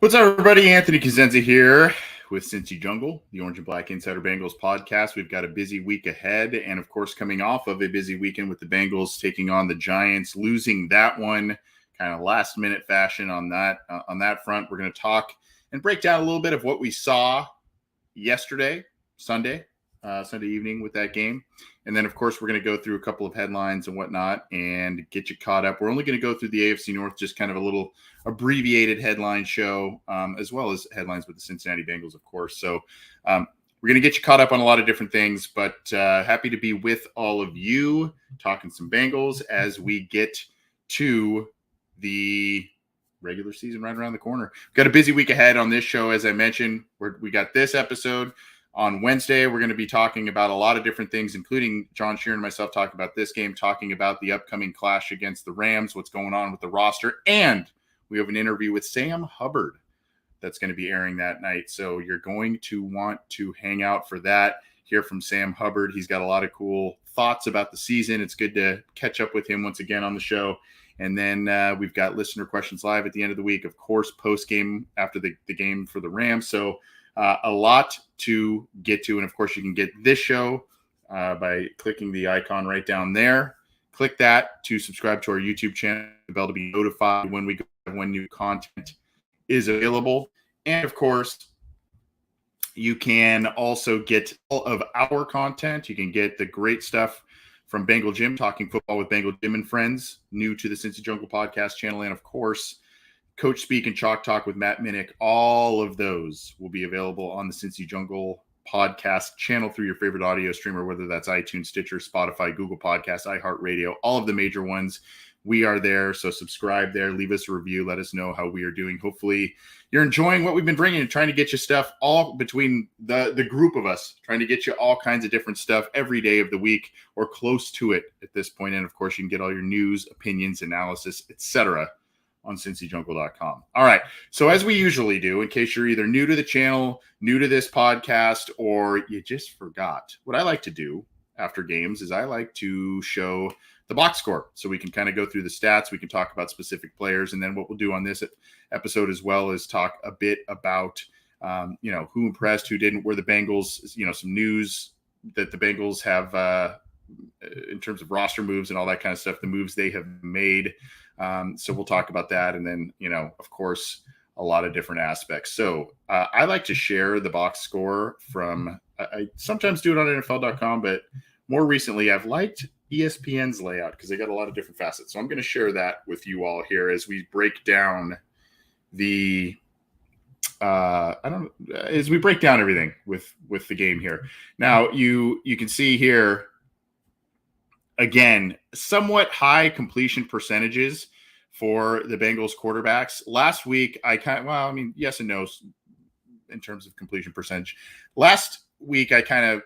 What's up, everybody? Anthony Cosenza here with Cincy Jungle, the Orange and Black Insider Bengals podcast. We've got a busy week ahead, and of course, coming off of a busy weekend with the Bengals taking on the Giants, losing that one, kind of last-minute fashion on that front. We're going to talk and break down a little bit of what we saw yesterday, Sunday evening with that game. And then, of course, we're going to go through a couple of headlines and whatnot and get you caught up. We're only going to go through the AFC North, just kind of a little abbreviated headline show, as well as headlines with the Cincinnati Bengals, of course. So we're going to get you caught up on a lot of different things, but happy to be with all of you talking some Bengals as we get to the regular season right around the corner. We've got a busy week ahead on this show. As I mentioned, we got this episode. On Wednesday, we're going to be talking about a lot of different things, including John Sheeran and myself talking about this game, talking about the upcoming clash against the Rams, what's going on with the roster, and we have an interview with Sam Hubbard that's going to be airing that night. So you're going to want to hang out for that, hear from Sam Hubbard. He's got a lot of cool thoughts about the season. It's good to catch up with him once again on the show. And then we've got listener questions live at the end of the week, of course, post-game after the game for the Rams. So a lot to get to. And, of course, you can get this show by clicking the icon right down there. Click that to subscribe to our YouTube channel, the bell to be notified when new content is available. And, of course, you can also get all of our content. You can get the great stuff from Bengal Jim, talking football with Bengal Jim and friends, new to the Cincy Jungle podcast channel. And, of course, Coach Speak and Chalk Talk with Matt Minnick. All of those will be available on the Cincy Jungle podcast channel through your favorite audio streamer, whether that's iTunes, Stitcher, Spotify, Google Podcasts, iHeartRadio, all of the major ones. We are there, so subscribe there. Leave us a review. Let us know how we are doing. Hopefully you're enjoying what we've been bringing and trying to get you stuff all between the group of us, trying to get you all kinds of different stuff every day of the week or close to it at this point. And, of course, you can get all your news, opinions, analysis, etc., on cincyjungle.com. All right. So as we usually do, in case you're either new to the channel, new to this podcast, or you just forgot, what I like to do after games is I like to show the box score so we can kind of go through the stats. We can talk about specific players. And then what we'll do on this episode as well is talk a bit about, who impressed, who didn't, where the Bengals, some news that the Bengals have in terms of roster moves and all that kind of stuff, the moves they have made. So we'll talk about that. And then, of course, a lot of different aspects. So I like to share the box score from, I sometimes do it on NFL.com, but more recently I've liked ESPN's layout because they got a lot of different facets. So I'm going to share that with you all here as we break down as we break down everything with the game here. Now you can see here, again, somewhat high completion percentages for the Bengals quarterbacks. Last week, yes and no in terms of completion percentage. Last week, I kind of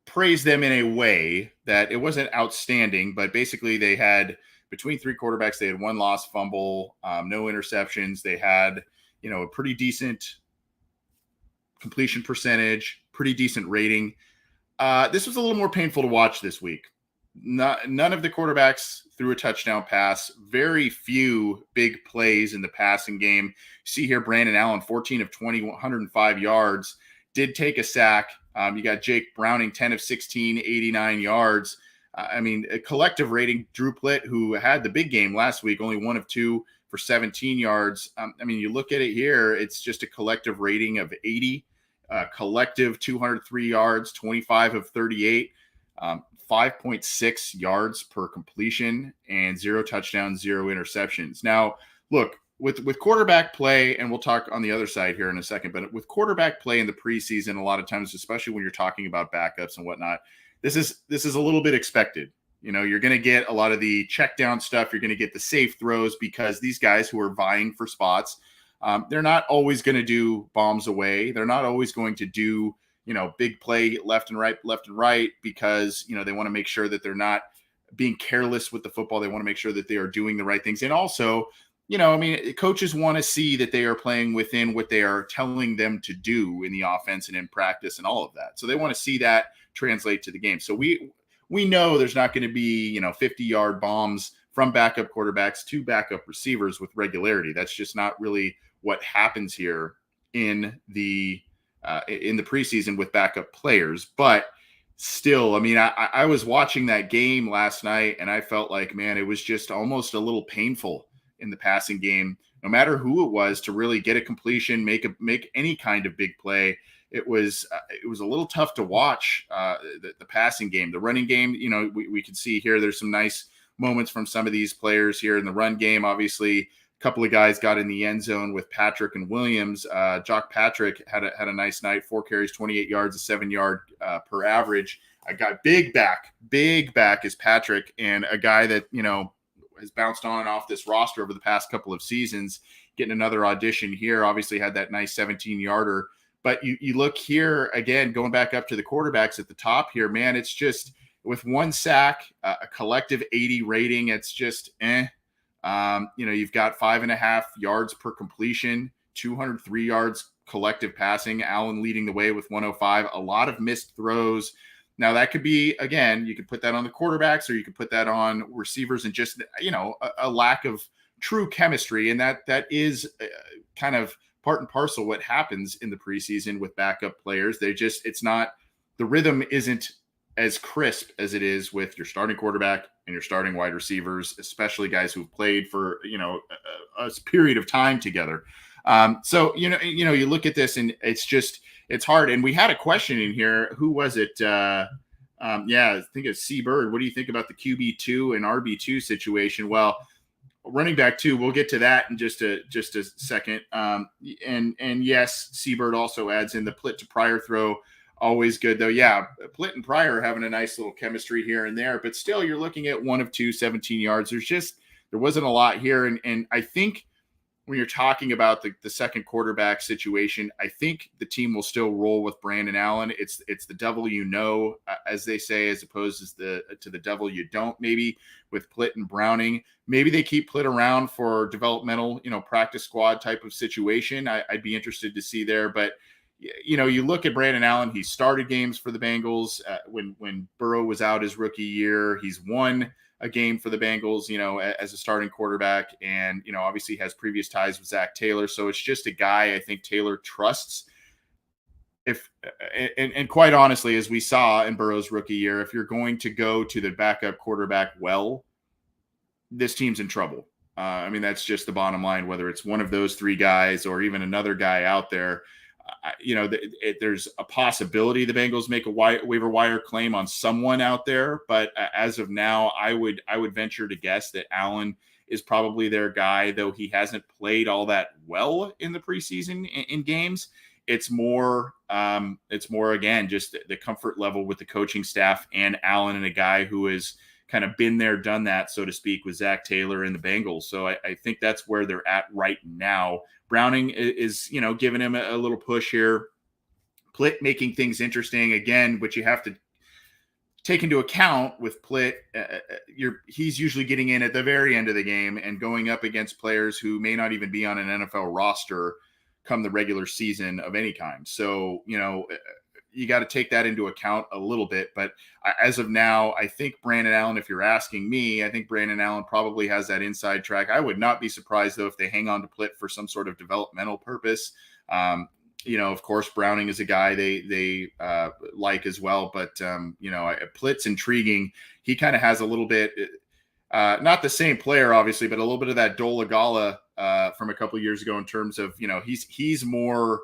praised them in a way that it wasn't outstanding, but basically they had, between three quarterbacks, they had one lost fumble, no interceptions. They had, a pretty decent completion percentage, pretty decent rating. This was a little more painful to watch this week. None of the quarterbacks threw a touchdown pass. Very few big plays in the passing game. See here, Brandon Allen, 14 of 20, 105 yards. Did take a sack. You got Jake Browning, 10 of 16, 89 yards. A collective rating. Drew Plitt, who had the big game last week, only 1 of 2 for 17 yards. You look at it here, it's just a collective rating of 80. Collective 203 yards, 25 of 38. 5.6 yards per completion and 0 touchdowns, 0 interceptions. Now, look, with quarterback play, and we'll talk on the other side here in a second, but with quarterback play in the preseason, a lot of times, especially when you're talking about backups and whatnot, this is a little bit expected. You're going to get a lot of the check down stuff. You're going to get the safe throws because these guys who are vying for spots, they're not always going to do bombs away. They're not always going to do big play left and right because, they want to make sure that they're not being careless with the football. They want to make sure that they are doing the right things. And also, coaches want to see that they are playing within what they are telling them to do in the offense and in practice and all of that. So they want to see that translate to the game. So we know there's not going to be, 50-yard bombs from backup quarterbacks to backup receivers with regularity. That's just not really what happens here in the preseason with backup players. But still, I mean, I was watching that game last night and I felt like, man, it was just almost a little painful in the passing game, no matter who it was, to really get a completion, make any kind of big play. It was a little tough to watch the passing game. The running game, you know, we can see here there's some nice moments from some of these players here in the run game. Obviously, a couple of guys got in the end zone with Patrick and Williams. Jock Patrick had a nice night, 4 carries, 28 yards, a 7-yard per average. I got big back is Patrick, and a guy that, you know, has bounced on and off this roster over the past couple of seasons, getting another audition here. Obviously had that nice 17-yarder. But you look here, again, going back up to the quarterbacks at the top here, man, it's just with 1 sack, a collective 80 rating, it's just you know, you've got 5.5 yards per completion, 203 yards collective passing. Allen leading the way with 105, a lot of missed throws. Now that could be, again, you could put that on the quarterbacks or you could put that on receivers and just, you know, a lack of true chemistry. And that is kind of part and parcel what happens in the preseason with backup players. It's not, the rhythm isn't as crisp as it is with your starting quarterback and your starting wide receivers, especially guys who've played for, you know, a period of time together. So, you know, you look at this and it's hard. And we had a question in here. Who was it? Yeah, I think it's C-Bird. What do you think about the QB2 and RB2 situation? Well, running back 2, we'll get to that in just a second. And yes, Seabird also adds in the Plitt to Pryor throw. Always good, though. Yeah, Plitt and Pryor having a nice little chemistry here and there, but still you're looking at 1 of 2, 17 yards. There wasn't a lot here. And I think when you're talking about the second quarterback situation, I think the team will still roll with Brandon Allen. It's the devil you know, as they say, as opposed to the devil you don't, maybe with Plitt and Browning. Maybe they keep Plitt around for developmental, you know, practice squad type of situation. I'd be interested to see there. But, you know, you look at Brandon Allen, he started games for the Bengals when Burrow was out his rookie year. He's won a game for the Bengals, you know, as a starting quarterback, and, you know, obviously has previous ties with Zach Taylor. So it's just a guy I think Taylor trusts. And quite honestly, as we saw in Burrow's rookie year, if you're going to go to the backup quarterback, well, this team's in trouble. I mean, that's just the bottom line, whether it's one of those 3 guys or even another guy out there. You know, there's a possibility the Bengals make a waiver wire claim on someone out there, but as of now, I would venture to guess that Allen is probably their guy, though he hasn't played all that well in the preseason in games. It's more again just the comfort level with the coaching staff and Allen, and a guy who has kind of been there, done that, so to speak, with Zach Taylor and the Bengals. So I think that's where they're at right now. Browning is, you know, giving him a little push here. Plitt making things interesting again, but you have to take into account with Plitt, he's usually getting in at the very end of the game and going up against players who may not even be on an NFL roster come the regular season of any kind. So, you know, you got to take that into account a little bit. But as of now, I think Brandon Allen, if you're asking me, I think Brandon Allen probably has that inside track. I would not be surprised, though, if they hang on to Plitt for some sort of developmental purpose. You know, of course, Browning is a guy they like as well. But, you know, Plitt's intriguing. He kind of has a little bit, not the same player, obviously, but a little bit of that Dolagala from a couple of years ago in terms of, you know, he's more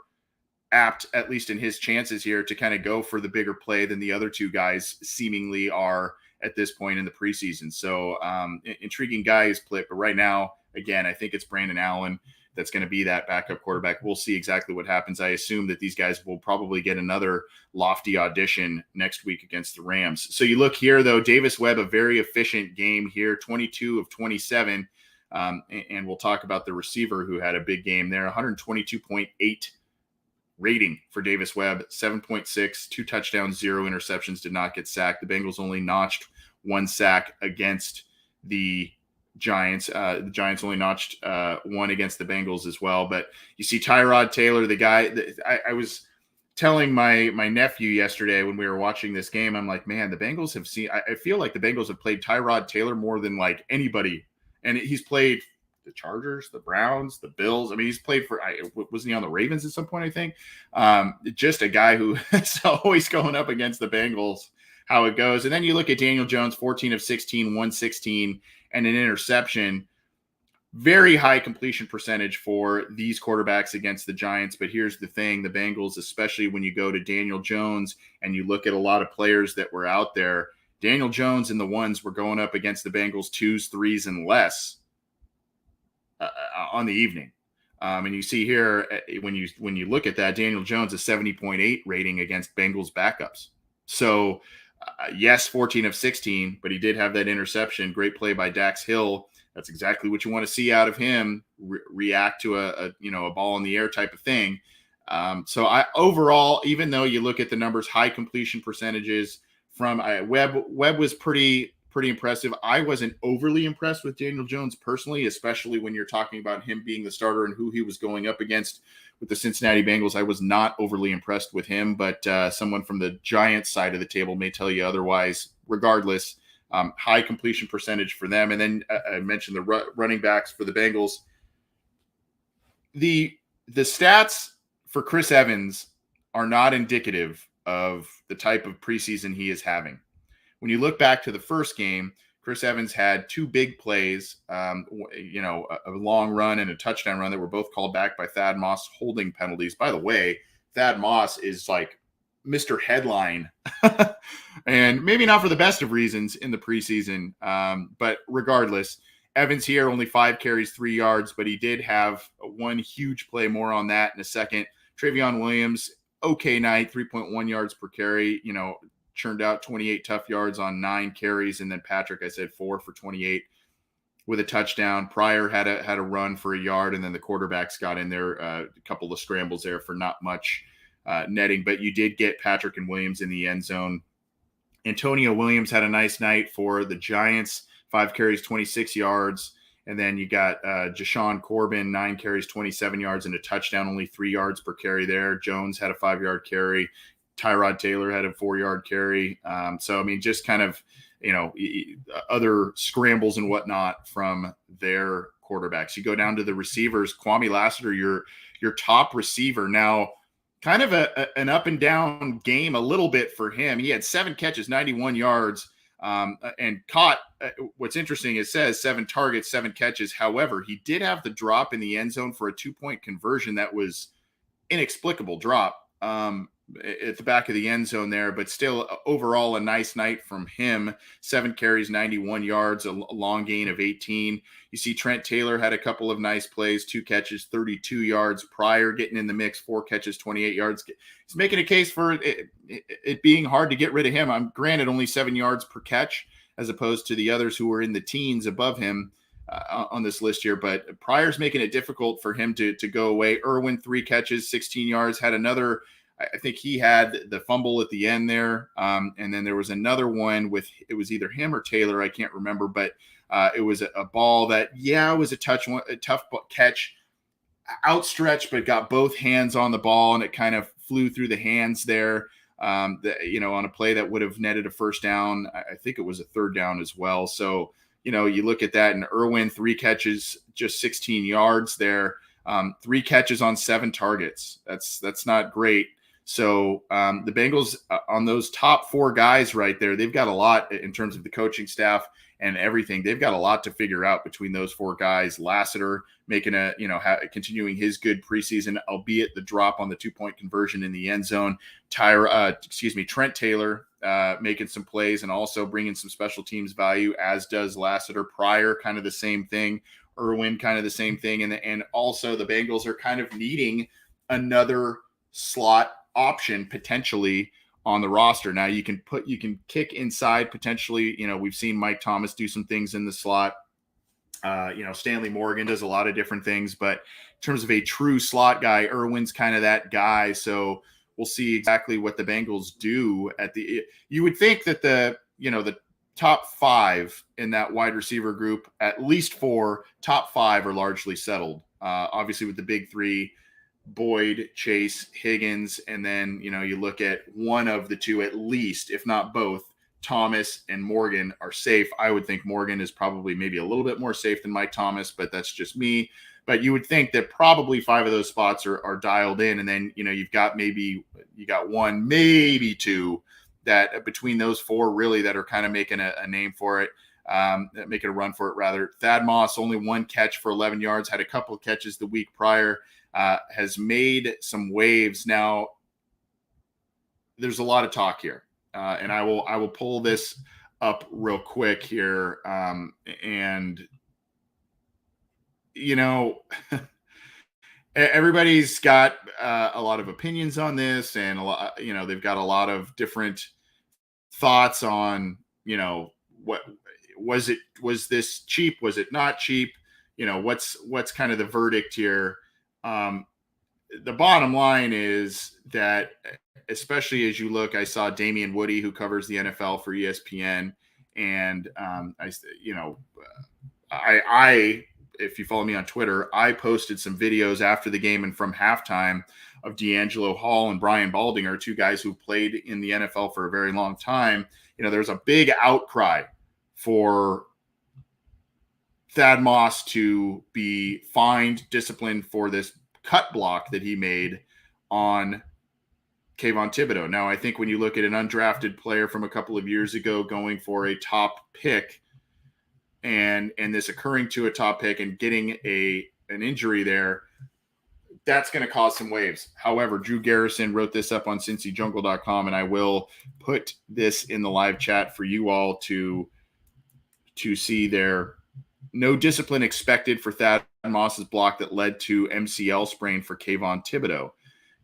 apt, at least in his chances here, to kind of go for the bigger play than the other 2 guys seemingly are at this point in the preseason. So intriguing guy is Plitt, but right now, again, I think it's Brandon Allen that's going to be that backup quarterback. We'll see exactly what happens. I assume that these guys will probably get another lofty audition next week against the Rams. So you look here, though, Davis Webb, a very efficient game here, 22 of 27. And we'll talk about the receiver who had a big game there, 122.8 rating for Davis Webb, 7.6, 2 touchdowns, 0 interceptions, did not get sacked. The Bengals only notched 1 sack against the Giants. The Giants only notched 1 against the Bengals as well. But you see Tyrod Taylor, the guy that I was telling my nephew yesterday when we were watching this game, I'm like, man, the Bengals have seen, I feel like the Bengals have played Tyrod Taylor more than like anybody. And he's played the Chargers, the Browns, the Bills. I mean, he's played for, wasn't he on the Ravens at some point, I think? Just a guy who is always going up against the Bengals, how it goes. And then you look at Daniel Jones, 14 of 16, 116, and an interception. Very high completion percentage for these quarterbacks against the Giants. But here's the thing, the Bengals, especially when you go to Daniel Jones and you look at a lot of players that were out there, Daniel Jones and the ones were going up against the Bengals 2s, 3s, and less on the evening. And you see here, when you look at that, Daniel Jones, a 70.8 rating against Bengals backups. So, yes, 14 of 16, but he did have that interception. Great play by Dax Hill. That's exactly what you want to see out of him, react to a ball in the air type of thing. So I overall, even though you look at the numbers, high completion percentages from Webb was pretty impressive. I wasn't overly impressed with Daniel Jones personally, especially when you're talking about him being the starter and who he was going up against with the Cincinnati Bengals. I was not overly impressed with him, but someone from the Giants side of the table may tell you otherwise. Regardless, high completion percentage for them. And then I mentioned the running backs for the Bengals. The stats for Chris Evans are not indicative of the type of preseason he is having. When you look back to the first game, Chris Evans had two big plays, a long run and a touchdown run that were both called back by Thad Moss holding penalties. By the way, Thad Moss is like Mr. Headline, and maybe not for the best of reasons in the preseason. But regardless, Evans here, only 5 carries, 3 yards, but he did have one huge play. More on that in a second. Travion Williams, okay night, 3.1 yards per carry, churned out 28 tough yards on 9 carries. And then Patrick, I said 4 for 28 with a touchdown. Pryor had a run for a yard, and then the quarterbacks got in there, a couple of scrambles there for not much netting, but you did get Patrick and Williams in the end zone. Antonio Williams had a nice night for the Giants, 5 carries, 26 yards. And then you got Jashawn Corbin, 9 carries, 27 yards, and a touchdown, only 3 yards per carry there. Jones had a 5-yard carry. Tyrod Taylor had a 4-yard carry. So, I mean, just kind of, other scrambles and whatnot from their quarterbacks. You go down to the receivers. Kwame Lassiter, your top receiver. Now, kind of an up and down game a little bit for him. He had 7 catches, 91 yards, and caught. What's interesting, it says 7 targets, 7 catches. However, he did have the drop in the end zone for a 2-point conversion that was inexplicable drop at the back of the end zone there, but still overall a nice night from him. 7 carries, 91 yards, a long gain of 18. You see Trent Taylor had a couple of nice plays, 2 catches, 32 yards. Pryor getting in the mix, 4 catches, 28 yards. He's making a case for it being hard to get rid of him. I'm granted only 7 yards per catch as opposed to the others who were in the teens above him on this list here, but Pryor's making it difficult for him to go away. Irwin, 3 catches, 16 yards, had another. I think he had the fumble at the end there. And then there was another one it was either him or Taylor. I can't remember, but it was a ball that, it was a tough catch, outstretched, but got both hands on the ball, and it kind of flew through the hands there, on a play that would have netted a first down. I think it was a 3rd down as well. So, you look at that, and Irwin, 3 catches, just 16 yards there, 3 catches on 7 targets. That's not great. So the Bengals on those top 4 guys right there, they've got a lot in terms of the coaching staff and everything. They've got a lot to figure out between those 4 guys. Lassiter making continuing his good preseason, albeit the drop on the 2-point conversion in the end zone. Trent Taylor making some plays and also bringing some special teams value, as does Lassiter. Pryor, kind of the same thing. Irwin, kind of the same thing. And also the Bengals are kind of needing another slot option potentially on the roster. Now you can kick inside potentially. We've seen Mike Thomas do some things in the slot. Stanley Morgan does a lot of different things, but in terms of a true slot guy, Irwin's kind of that guy. So we'll see exactly what the Bengals do you would think that the top 5 in that wide receiver group, at least 4 top 5 are largely settled. Obviously with the big 3, Boyd, Chase, Higgins, and then you look at one of the 2 at least, if not both, Thomas and Morgan are safe. I would think Morgan is probably maybe a little bit more safe than Mike Thomas, but that's just me. But you would think that probably 5 of those spots are dialed in. And then, you've got one, maybe 2 that between those 4 really that are kind of making a name for it, making a run for it rather. Thad Moss, only 1 catch for 11 yards, had a couple of catches the week prior, has made some waves. Now, there's a lot of talk here. And I will pull this up real quick here. And everybody's got a lot of opinions on this, and a lot, they've got a lot of different thoughts on, what was this cheap? Was it not cheap? What's kind of the verdict here? The bottom line is that, especially as you look, I saw Damian Woody, who covers the NFL for ESPN, and I if you follow me on Twitter, I posted some videos after the game and from halftime of D'Angelo Hall and Brian Baldinger, 2 guys who played in the NFL for a very long time. There's a big outcry for Thad Moss to be fined, disciplined for this cut block that he made on Kayvon Thibodeau. Now, I think when you look at an undrafted player from a couple of years ago going for a top pick and this occurring to a top pick and getting an injury there, that's going to cause some waves. However, Drew Garrison wrote this up on CincyJungle.com, and I will put this in the live chat for you all to see there. No discipline expected for Thad Moss's block that led to MCL sprain for Kayvon Thibodeau.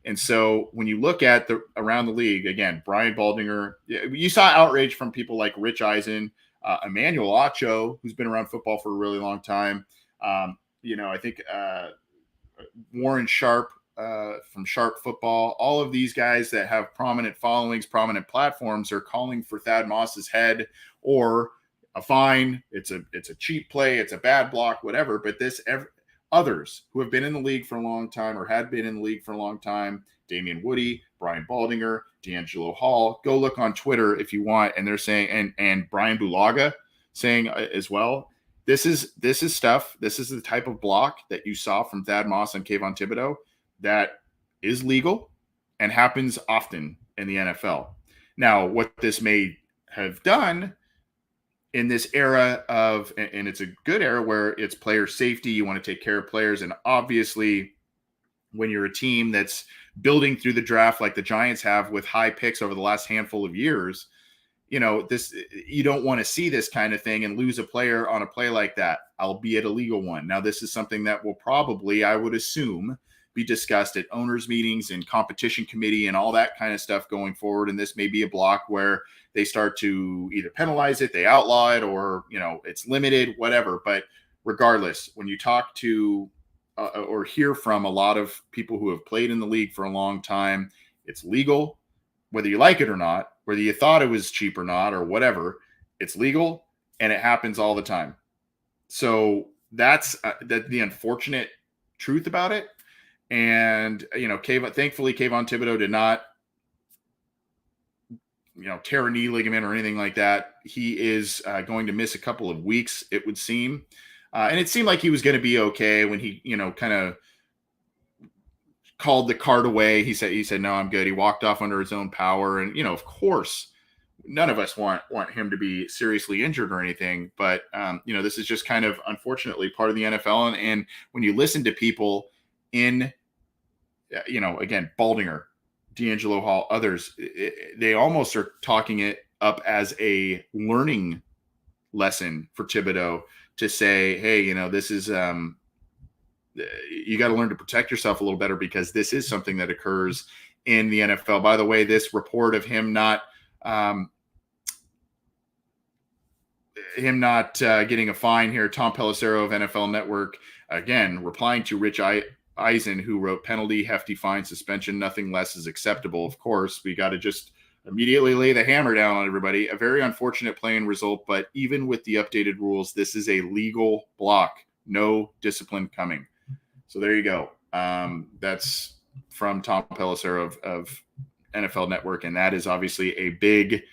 And so when you look at around the league, again, Brian Baldinger, you saw outrage from people like Rich Eisen, Emmanuel Acho, who's been around football for a really long time. I think Warren Sharp from Sharp Football, all of these guys that have prominent followings, prominent platforms are calling for Thad Moss's head or a fine. It's a cheap play. It's a bad block, whatever. But others who have been in the league for a long time or had been in the league for a long time, Damian Woody, Brian Baldinger, D'Angelo Hall, go look on Twitter if you want. And they're saying, and Brian Bulaga saying as well, this is stuff. This is the type of block that you saw from Thad Moss and Kayvon Thibodeau that is legal and happens often in the NFL. Now, what this may have done in this era of, and it's a good era where it's player safety, you want to take care of players. And obviously when you're a team that's building through the draft, like the Giants have with high picks over the last handful of years, you don't want to see this kind of thing and lose a player on a play like that, albeit a legal one. Now, this is something that will probably, I would assume, be discussed at owners meetings and competition committee and all that kind of stuff going forward. And this may be a block where they start to either penalize it, they outlaw it, or, it's limited, whatever. But regardless, when you talk to or hear from a lot of people who have played in the league for a long time, it's legal, whether you like it or not, whether you thought it was cheap or not, or whatever, it's legal and it happens all the time. So that's the unfortunate truth about it. And, thankfully Kayvon Thibodeau did not, tear a knee ligament or anything like that. He is going to miss a couple of weeks, it would seem. And it seemed like he was going to be okay when he, kind of called the cart away. He said, no, I'm good. He walked off under his own power. And, of course, none of us want him to be seriously injured or anything. But, this is just kind of, unfortunately, part of the NFL. And when you listen to people in, again, Baldinger, D'Angelo Hall, others, they almost are talking it up as a learning lesson for Thibodeau to say, hey, this is, you got to learn to protect yourself a little better because this is something that occurs in the NFL. By the way, this report of him not getting a fine here, Tom Pelissero of NFL Network, again, replying to Rich Eisen, who wrote penalty, hefty fine, suspension, nothing less is acceptable. Of course, we got to just immediately lay the hammer down on everybody. A very unfortunate play and result, but even with the updated rules, this is a legal block. No discipline coming. So there you go. That's from Tom Pelissero of NFL Network, and that is obviously a big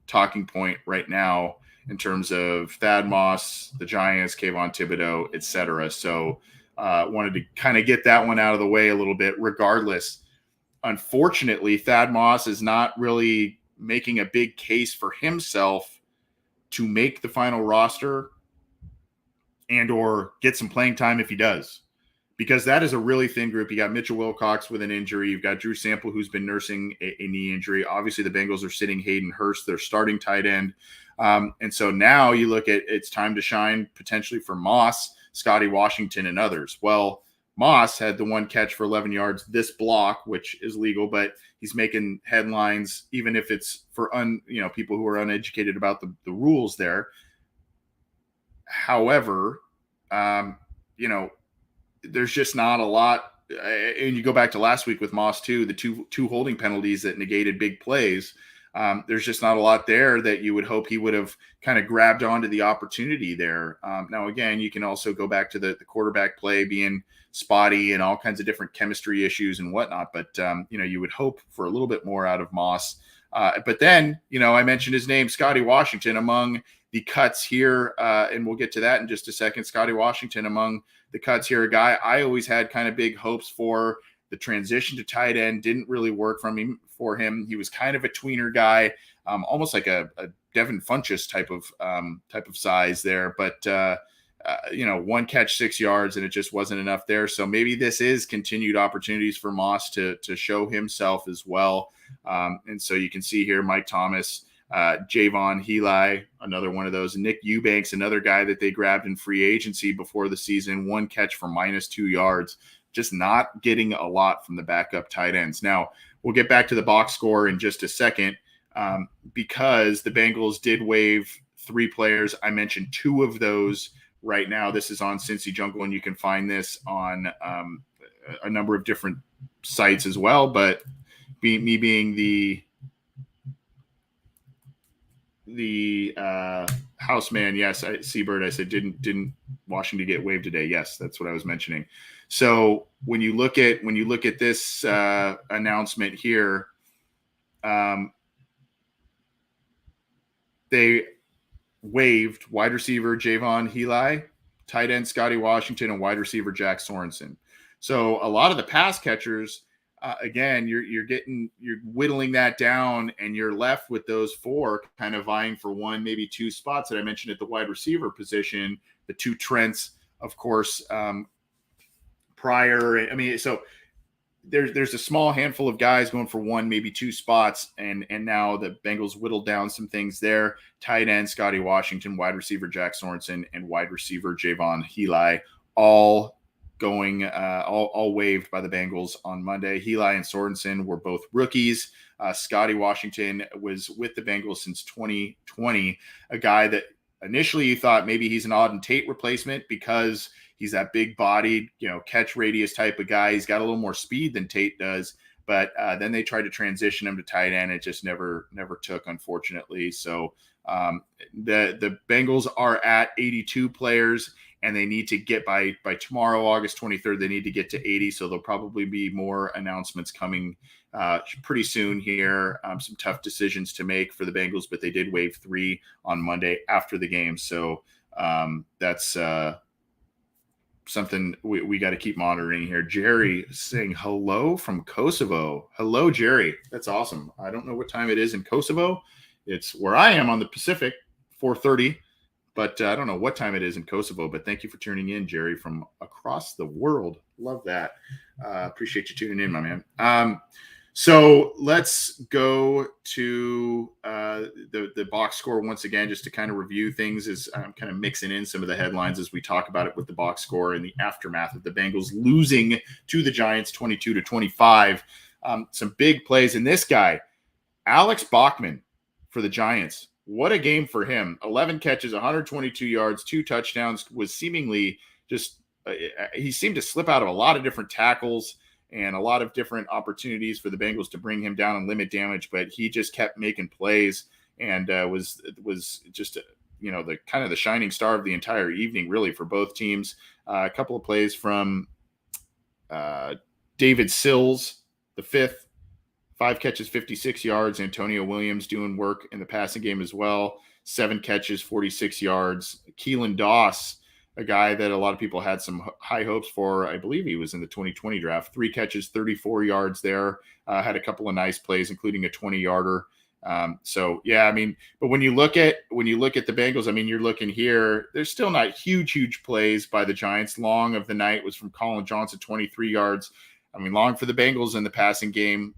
talking point right now in terms of Thad Moss, the Giants, Kayvon Thibodeau, etc. So wanted to kind of get that one out of the way a little bit. Regardless, unfortunately, Thad Moss is not really making a big case for himself to make the final roster and or get some playing time if he does, because that is a really thin group. You got Mitchell Wilcox with an injury. You've got Drew Sample, who's been nursing a knee injury. Obviously, the Bengals are sitting Hayden Hurst, their starting tight end. And so now you look at it's time to shine potentially for Moss, Scotty Washington, and others. Well, Moss had the one catch for 11 yards this block, which is legal, but he's making headlines, even if it's for people who are uneducated about the rules there. However, there's just not a lot. And you go back to last week with Moss too, the two holding penalties that negated big plays. There's just not a lot there that you would hope he would have kind of grabbed onto the opportunity there. Now, again, you can also go back to the quarterback play being spotty and all kinds of different chemistry issues and whatnot. But, you would hope for a little bit more out of Moss. But then, I mentioned his name, Scotty Washington, among the cuts here. And we'll get to that in just a second. Scotty Washington among the cuts here, a guy I always had kind of big hopes for. The transition to tight end didn't really work for him. He was kind of a tweener guy, almost like a Devin Funchess type of size there. But one catch, 6 yards, and it just wasn't enough there. So maybe this is continued opportunities for Moss to show himself as well. And so you can see here, Mike Thomas, Javon Heli, another one of those. Nick Eubanks, another guy that they grabbed in free agency before the season, one catch for -2 yards. Just not getting a lot from the backup tight ends. Now, we'll get back to the box score in just a second because the Bengals did waive 3 players. I mentioned 2 of those right now. This is on Cincy Jungle, and you can find this on a number of different sites as well. But me being the houseman, yes, Seabird, I said, didn't Washington get waived today? Yes, that's what I was mentioning. So when you look at this announcement here, they waived wide receiver Javon Heli, tight end Scotty Washington, and wide receiver Jack Sorensen. So a lot of the pass catchers, again, you're whittling that down, and you're left with those 4 kind of vying for 1, maybe 2 spots that I mentioned at the wide receiver position. The 2 Trents, of course, prior. I mean, so there's a small handful of guys going for 1, maybe 2 spots, and now the Bengals whittled down some things there. Tight end Scotty Washington, wide receiver Jack Sorensen, and wide receiver Javon Heli, all going all waived by the Bengals on Monday. Heli and Sorensen were both rookies. Scotty Washington was with the Bengals since 2020, a guy that initially you thought maybe he's an Auden Tate replacement because he's that big-bodied, catch radius type of guy. He's got a little more speed than Tate does. But then they tried to transition him to tight end. It just never took, unfortunately. So the Bengals are at 82 players, and they need to get by tomorrow, August 23rd, they need to get to 80. So there'll probably be more announcements coming pretty soon here. Some tough decisions to make for the Bengals, but they did waive 3 on Monday after the game. So that's something we got to keep monitoring here. Jerry saying hello from Kosovo. Hello, Jerry. That's awesome. I don't know what time it is in Kosovo. It's where I am on the Pacific, 4:30. But I don't know what time it is in Kosovo, but thank you for tuning in, Jerry, from across the world. Love that. Appreciate you tuning in, my man. So let's go to the box score once again, just to kind of review things as I'm kind of mixing in some of the headlines as we talk about it with the box score and the aftermath of the Bengals losing to the Giants 22-25. Some big plays. And this guy, Alex Bachman for the Giants. What a game for him. 11 catches, 122 yards, 2 touchdowns, was seemingly just he seemed to slip out of a lot of different tackles and a lot of different opportunities for the Bengals to bring him down and limit damage, but he just kept making plays and was just the kind of the shining star of the entire evening, really, for both teams. A couple of plays from David Sills, the 5th, 5 catches, 56 yards. Antonio Williams doing work in the passing game as well. 7 catches, 46 yards. Keelan Doss, a guy that a lot of people had some high hopes for. I believe he was in the 2020 draft. 3 catches, 34 yards there. Had a couple of nice plays, including a 20-yarder. So yeah, I mean, but when you look at the Bengals, I mean, you're looking here, there's still not huge plays by the Giants. Long of the night was from Colin Johnson, 23 yards. I mean, long for the Bengals in the passing game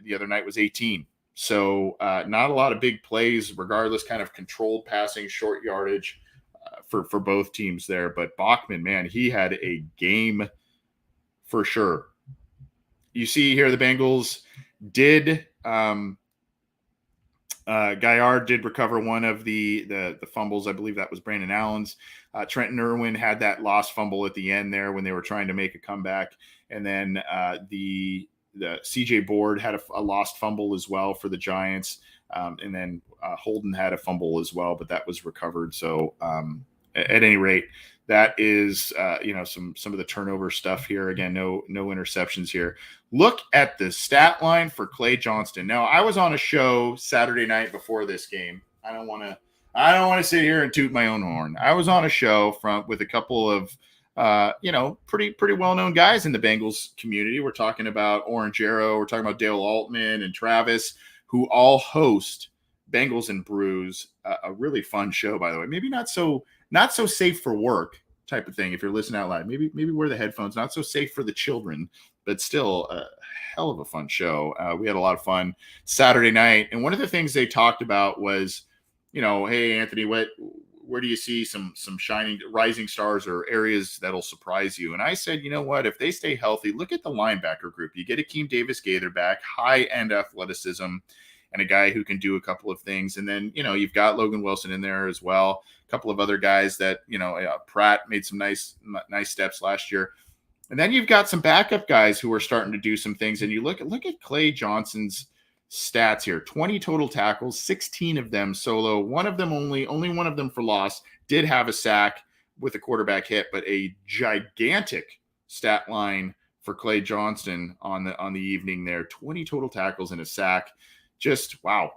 the other night was 18. So not a lot of big plays, regardless, kind of controlled passing, short yardage for both teams there. But Bachman, man, he had a game for sure. You see here the Bengals did Gaillard did recover one of the fumbles. I believe that was Brandon Allen's. Trenton Irwin had that lost fumble at the end there when they were trying to make a comeback. And then the CJ Board had a lost fumble as well for the Giants. And then Holden had a fumble as well, but that was recovered. So at any rate, that is some of the turnover stuff here. Again, no interceptions here. Look at the stat line for Clay Johnston. Now, I was on a show Saturday night before this game. I don't want to sit here and toot my own horn. I was on a show with a couple of pretty well-known guys in the Bengals community. We're talking about Orange Arrow. We're talking about Dale Altman and Travis, who all host Bengals and Brews, a really fun show, by the way. Maybe not so safe for work type of thing. If you're listening out loud, maybe wear the headphones. Not so safe for the children, but still a hell of a fun show. We had a lot of fun Saturday night, and one of the things they talked about was, hey Anthony, where do you see some shining rising stars or areas that'll surprise you? And I said, you know what, if they stay healthy, look at the linebacker group. You get Akeem Davis-Gaither back, high end athleticism, and a guy who can do a couple of things. And then, you've got Logan Wilson in there as well. A couple of other guys that, Pratt made some nice steps last year. And then you've got some backup guys who are starting to do some things. And you look at Clay Johnson's stats here: 20 total tackles, 16 of them solo. One of them only one of them for loss. Did have a sack with a quarterback hit, but a gigantic stat line for Clay Johnston on the evening there. 20 total tackles and a sack. Just wow,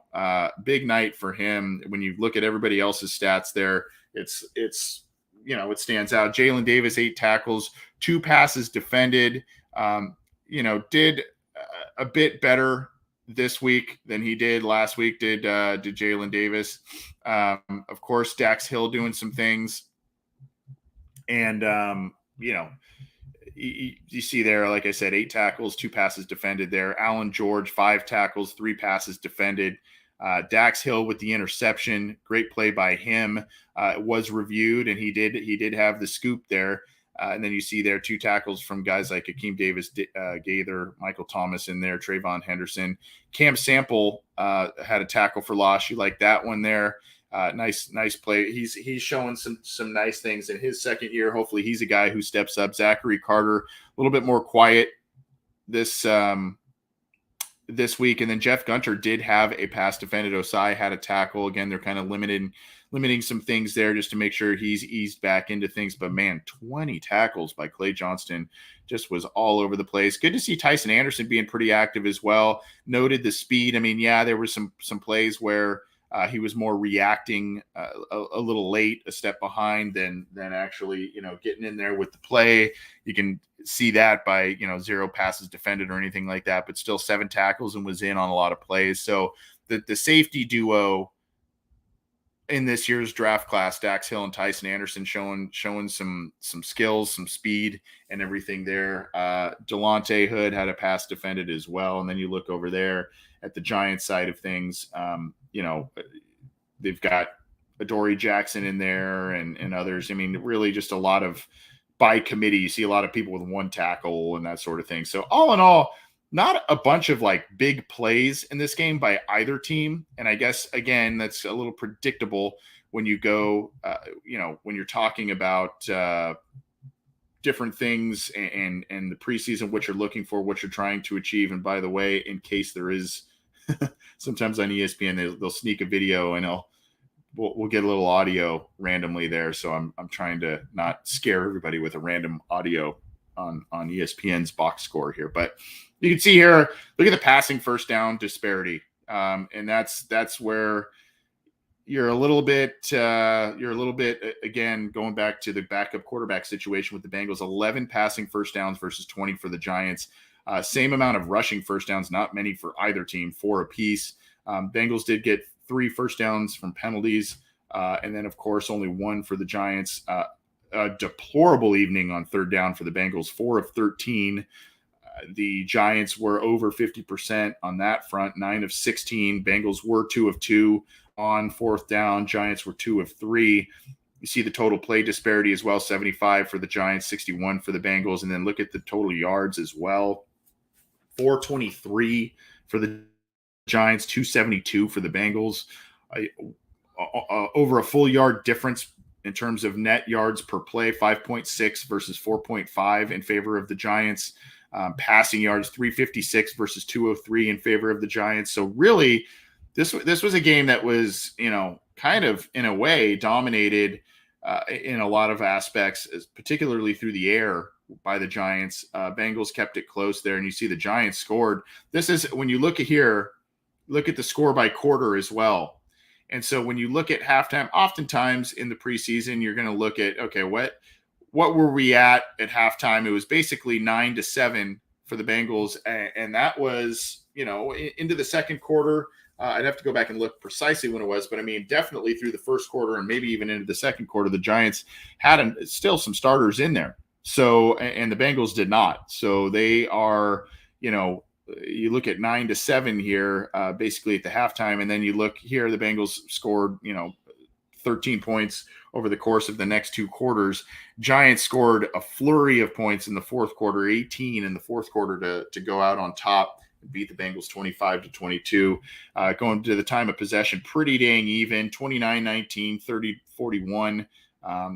big night for him. When you look at everybody else's stats there, it stands out. Jalen Davis, 8 tackles, 2 passes defended. Did a bit better this week than he did last week. Did Jalen Davis? Of course, Dax Hill doing some things, and you see there, like I said, 8 tackles, 2 passes defended there. Alan George, 5 tackles, 3 passes defended. Dax Hill with the interception, great play by him. It was reviewed, and he did have the scoop there. And then you see there 2 tackles from guys like Akeem Davis-Gaither, Michael Thomas in there, Trayvon Henderson. Cam Sample had a tackle for loss. You like that one there. Nice play. He's showing some nice things in his second year. Hopefully he's a guy who steps up. Zachary Carter, a little bit more quiet this week. And then Jeff Gunter did have a pass defended. Osai had a tackle. Again, they're kind of limiting some things there just to make sure he's eased back into things. But man, 20 tackles by Clay Johnston just was all over the place. Good to see Tyson Anderson being pretty active as well. Noted the speed. I mean, yeah, there were some plays where he was more reacting a little late, a step behind than actually, getting in there with the play. You can see that by, 0 passes defended or anything like that, but still 7 tackles and was in on a lot of plays. So the safety duo in this year's draft class, Dax Hill and Tyson Anderson, showing some skills, some speed and everything there. Delonte Hood had a pass defended as well. And then you look over there at the Giants side of things, they've got Adoree Jackson in there and others. I mean, really just a lot of by committee. You see a lot of people with 1 tackle and that sort of thing. So all in all, not a bunch of like big plays in this game by either team. And I guess, again, that's a little predictable when you go, when you're talking about different things and the preseason, what you're looking for, what you're trying to achieve. And by the way, in case there is sometimes on ESPN, they'll sneak a video and we'll get a little audio randomly there. So I'm trying to not scare everybody with a random audio on ESPN's box score here. But you can see here, look at the passing first down disparity, and that's where you're a little bit again going back to the backup quarterback situation with the Bengals. 11 passing first downs versus 20 for the Giants. Same amount of rushing first downs, not many for either team, 4 apiece. Bengals did get 3 first downs from penalties, and then of course only 1 for the Giants. A deplorable evening on third down for the Bengals, 4 of 13. The Giants were over 50% on that front, 9 of 16. Bengals were 2 of 2 on fourth down. Giants were 2 of 3. You see the total play disparity as well, 75 for the Giants, 61 for the Bengals. And then look at the total yards as well, 423 for the Giants, 272 for the Bengals. Over a full yard difference in terms of net yards per play, 5.6 versus 4.5 in favor of the Giants. Passing yards, 356 versus 203 in favor of the Giants. So really, this was a game that was, kind of in a way dominated in a lot of aspects, particularly through the air by the Giants. Bengals kept it close there, and you see the Giants scored. This is when you look at here, look at the score by quarter as well. And so when you look at halftime, oftentimes in the preseason, you're going to look at, okay, what were we at halftime? It was basically 9-7 for the Bengals. And that was, into the second quarter. I'd have to go back and look precisely when it was, but I mean, definitely through the first quarter and maybe even into the second quarter, the Giants had still some starters in there. So, and the Bengals did not. So they are, you look at 9-7 here, basically at the halftime, and then you look here, the Bengals scored, 13 points over the course of the next 2 quarters. Giants scored a flurry of points in the fourth quarter, 18 in the fourth quarter to go out on top and beat the Bengals 25-22. Going to the time of possession, pretty dang even, 29-19, 30-41.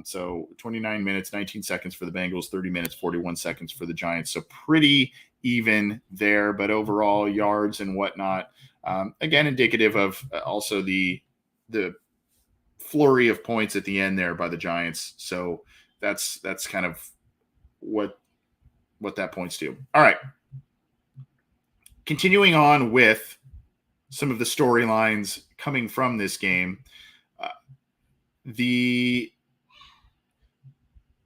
So 29 minutes, 19 seconds for the Bengals, 30 minutes, 41 seconds for the Giants. So pretty even there, but overall yards and whatnot, again, indicative of also the flurry of points at the end there by the Giants. So that's kind of what that points to. All right. Continuing on with some of the storylines coming from this game, the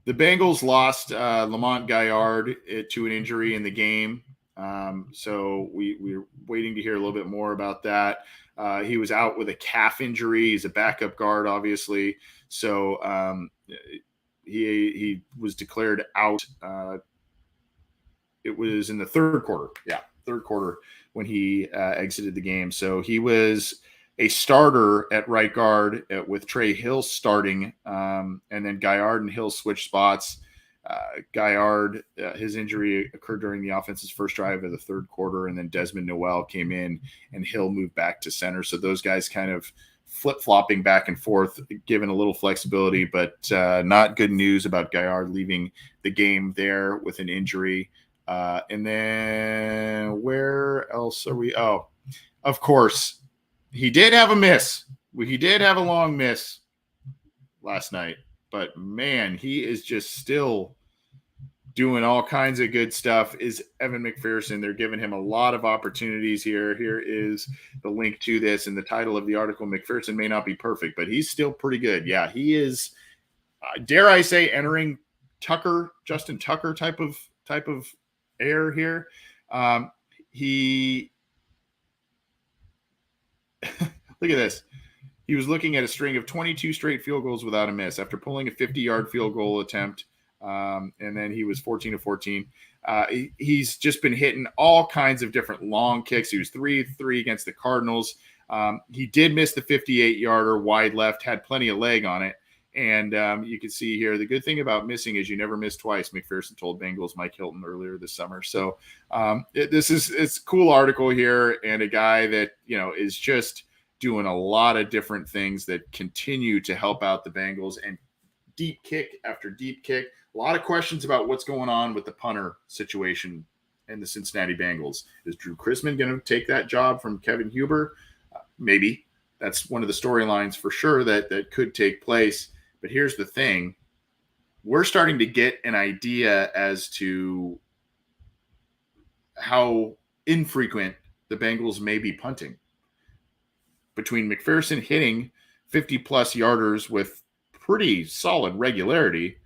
Bengals lost Lamont Gaillard to an injury in the game. So we're waiting to hear a little bit more about that. He was out with a calf injury. He's a backup guard, obviously. So he was declared out. It was in the third quarter. Yeah, third quarter when he exited the game. So he was a starter at right guard with Trey Hill starting, and then Gaillard and Hill switched spots. Gaillard, his injury occurred during the offense's first drive of the third quarter, and then Desmond Noel came in and Hill moved back to center. So those guys kind of flip-flopping back and forth, given a little flexibility, but not good news about Gaillard leaving the game there with an injury. And then where else are we? Oh, of course, he did have a miss. He did have a long miss last night, but man, he is just still doing all kinds of good stuff. Is Evan McPherson. They're giving him a lot of opportunities here. Here is the link to this and the title of the article. McPherson may not be perfect, but he's still pretty good. Yeah, he is, dare I say, entering Justin Tucker type of air here. He look at this. He was looking at a string of 22 straight field goals without a miss after pulling a 50-yard field goal attempt. And then he was 14 of 14. He's just been hitting all kinds of different long kicks. He was 3-3 against the Cardinals. He did miss the 58-yarder wide left, had plenty of leg on it. And you can see here, the good thing about missing is you never miss twice, McPherson told Bengals Mike Hilton earlier this summer. So it's a cool article here, and a guy that, is just doing a lot of different things that continue to help out the Bengals, and deep kick after deep kick. A lot of questions about what's going on with the punter situation in the Cincinnati Bengals. Is Drew Chrisman going to take that job from Kevin Huber? Maybe. That's one of the storylines for sure that could take place. But here's the thing. we're starting to get an idea as to how infrequent the Bengals may be punting. Between McPherson hitting 50-plus yarders with pretty solid regularity,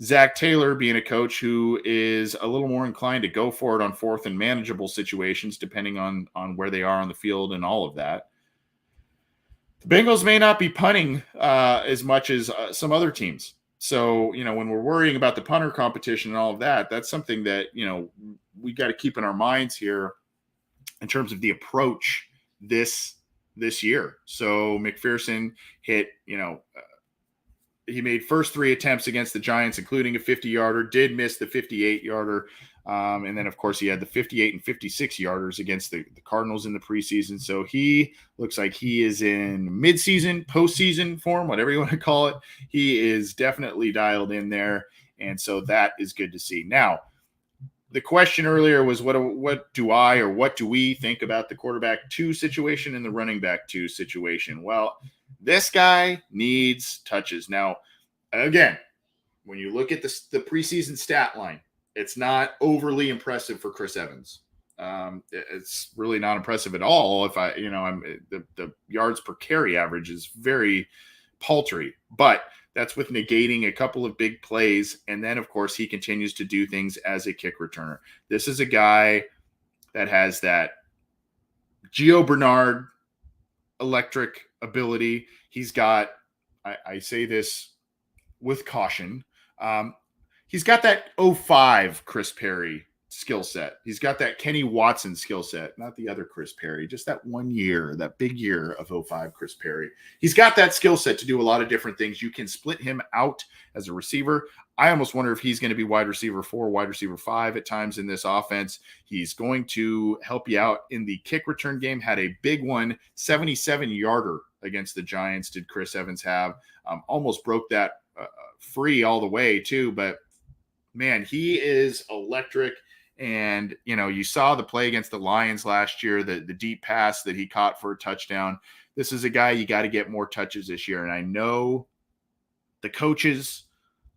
Zach Taylor being a coach who is a little more inclined to go for it on fourth and manageable situations, depending on where they are on the field and all of that. The Bengals may not be punting as much as some other teams. So, when we're worrying about the punter competition and all of that, that's something that, we got to keep in our minds here in terms of the approach this year. So McPherson hit, he made first 3 attempts against the Giants, including a 50-yarder, did miss the 58-yarder. And then, of course, he had the 58 and 56-yarders against the Cardinals in the preseason. So he looks like he is in midseason, postseason form, whatever you want to call it. He is definitely dialed in there. And so that is good to see. Now, the question earlier was what do we think about the quarterback 2 situation and the running back 2 situation? Well, this guy needs touches. Now, again, when you look at the preseason stat line, it's not overly impressive for Chris Evans. It's really not impressive at all. If the yards per carry average is very paltry, but that's with negating a couple of big plays. And then, of course, he continues to do things as a kick returner. This is a guy that has that Gio Bernard electric ability. He's got, I say this with caution, he's got that 05 Chris Perry skill set. He's got that Kenny Watson skill set, not the other Chris Perry, just that one year, that big year of 05 Chris Perry. He's got that skill set to do a lot of different things. You can split him out as a receiver. I almost wonder if he's going to be wide receiver 4, wide receiver 5 at times in this offense. He's going to help you out in the kick return game. Had a big one, 77-yarder against the Giants did Chris Evans have. Almost broke that free all the way too, but man, he is electric. And, you saw the play against the Lions last year, the deep pass that he caught for a touchdown. This is a guy you got to get more touches this year. And I know the coaches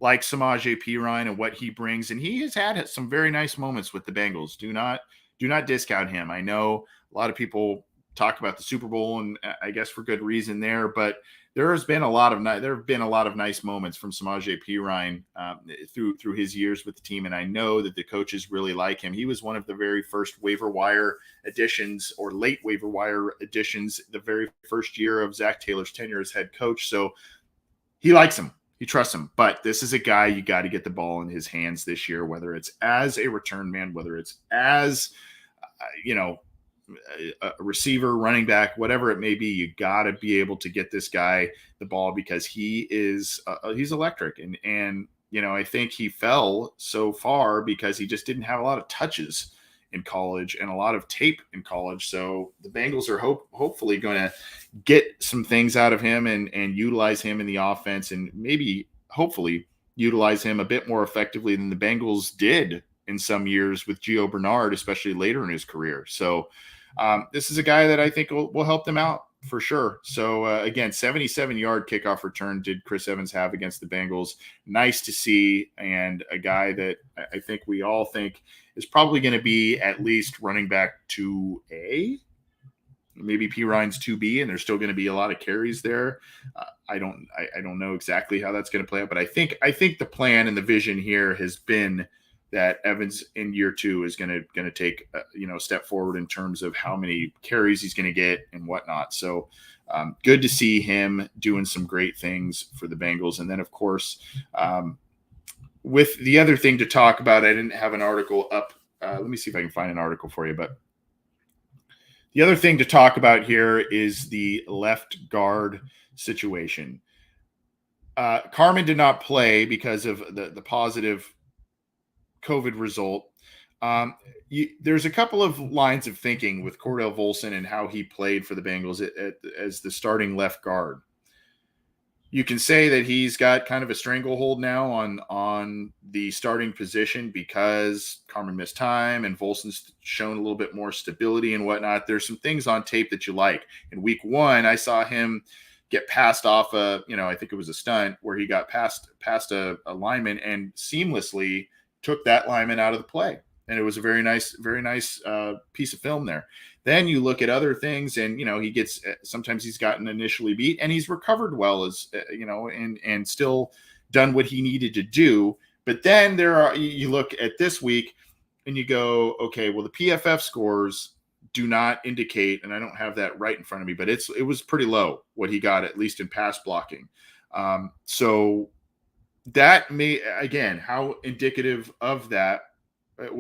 like Samaje Perine and what he brings, and he has had some very nice moments with the Bengals. Do not discount him. I know a lot of people talk about the Super Bowl, and I guess for good reason there, but there have been a lot of nice moments from Samaje Perine through his years with the team, and I know that the coaches really like him. He was one of the very first waiver wire additions, or late waiver wire additions, the very first year of Zach Taylor's tenure as head coach. So he likes him. He trusts him. But this is a guy you got to get the ball in his hands this year, whether it's as a return man, whether it's as a receiver, running back, whatever it may be. You got to be able to get this guy the ball because he's electric. And I think he fell so far because he just didn't have a lot of touches in college and a lot of tape in college. So the Bengals are hopefully going to get some things out of him and utilize him in the offense, and maybe hopefully utilize him a bit more effectively than the Bengals did in some years with Gio Bernard, especially later in his career. So this is a guy that I think will help them out for sure. So again, 77-yard kickoff return did Chris Evans have against the Bengals. Nice to see, and a guy that I think we all think is probably going to be at least running back 2A, maybe Perine's 2B, and there's still going to be a lot of carries there. I don't know exactly how that's going to play out, but I think the plan and the vision here has been that Evans in year 2 is going to take a step forward in terms of how many carries he's going to get and whatnot. So good to see him doing some great things for the Bengals. And then, of course, with the other thing to talk about, I didn't have an article up. Let me see if I can find an article for you. But the other thing to talk about here is the left guard situation. Carmen did not play because of the positive COVID result. There's a couple of lines of thinking with Cordell Volson and how he played for the Bengals as the starting left guard. You can say that he's got kind of a stranglehold now on the starting position because Carmen missed time and Volson's shown a little bit more stability and whatnot. There's some things on tape that you like. In week 1, I saw him get passed off I think it was a stunt where he got past a lineman and seamlessly took that lineman out of the play. And it was a very nice piece of film there. Then you look at other things, and he gets sometimes he's gotten initially beat, and he's recovered well and still done what he needed to do. But then you look at this week, and you go, okay, well the PFF scores do not indicate, and I don't have that right in front of me, but it was pretty low what he got, at least in pass blocking. So that may, again, how indicative of that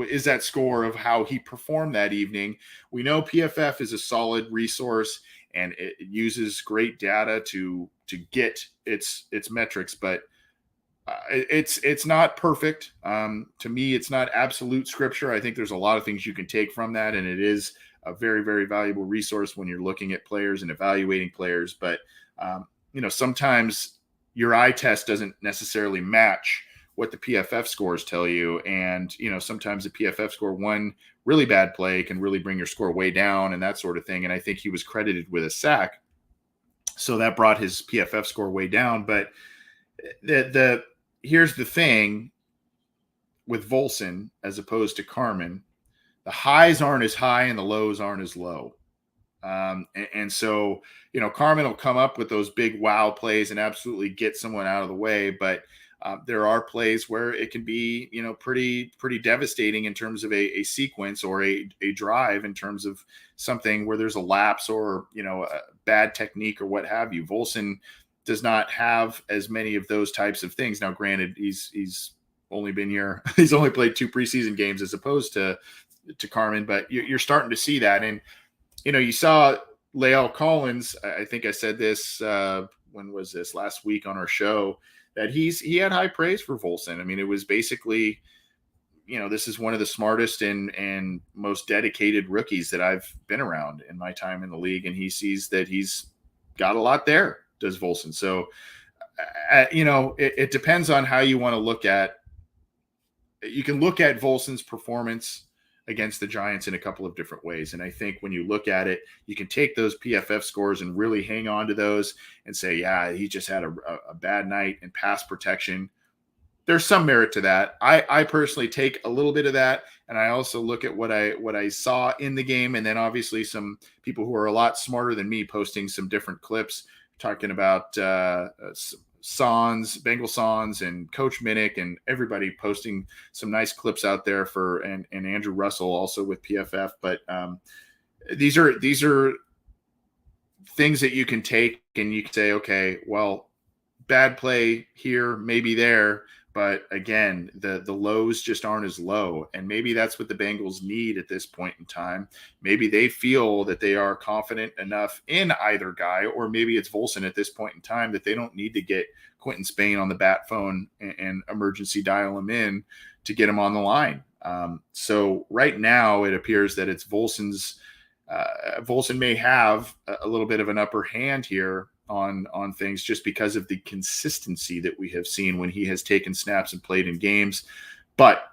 is that score of how he performed that evening. We know PFF is a solid resource, and it uses great data to get its metrics, but it's not perfect. To me, it's not absolute scripture. I think there's a lot of things you can take from that, and it is a very, very valuable resource when you're looking at players and evaluating players. But sometimes your eye test doesn't necessarily match what the PFF scores tell you. And, sometimes the PFF score, one really bad play can really bring your score way down and that sort of thing. And I think he was credited with a sack, so that brought his PFF score way down. But here's the thing with Volson as opposed to Carman: the highs aren't as high and the lows aren't as low. And so, Carman will come up with those big wow plays and absolutely get someone out of the way. But there are plays where it can be, pretty devastating in terms of a sequence or a drive, in terms of something where there's a lapse or, a bad technique or what have you. Volson does not have as many of those types of things. Now, granted, he's only been here. He's only played 2 preseason games as opposed to Carman, but you're starting to see that. And, you saw Lael Collins. I think I said this, when was this, last week on our show, that he had high praise for Volson. I mean, it was basically, this is one of the smartest and most dedicated rookies that I've been around in my time in the league. And he sees that he's got a lot there, does Volson. So, it depends on how you want to look at. You can look at Volson's performance against the Giants in a couple of different ways. And I think when you look at it, you can take those PFF scores and really hang on to those and say, yeah, he just had a bad night in pass protection. There's some merit to that. I personally take a little bit of that, and I also look at what I saw in the game, and then obviously some people who are a lot smarter than me posting some different clips talking about Bengal Sans and Coach Minnick, and everybody posting some nice clips out there and Andrew Russell also with PFF. But these are things that you can take and you can say, okay, well, bad play here, maybe there. But again, the lows just aren't as low. And maybe that's what the Bengals need at this point in time. Maybe they feel that they are confident enough in either guy, or maybe it's Volson at this point in time that they don't need to get Quentin Spain on the bat phone and emergency dial him in to get him on the line. So right now it appears that it's Volson's. Volson may have a little bit of an upper hand here on things, just because of the consistency that we have seen when he has taken snaps and played in games. But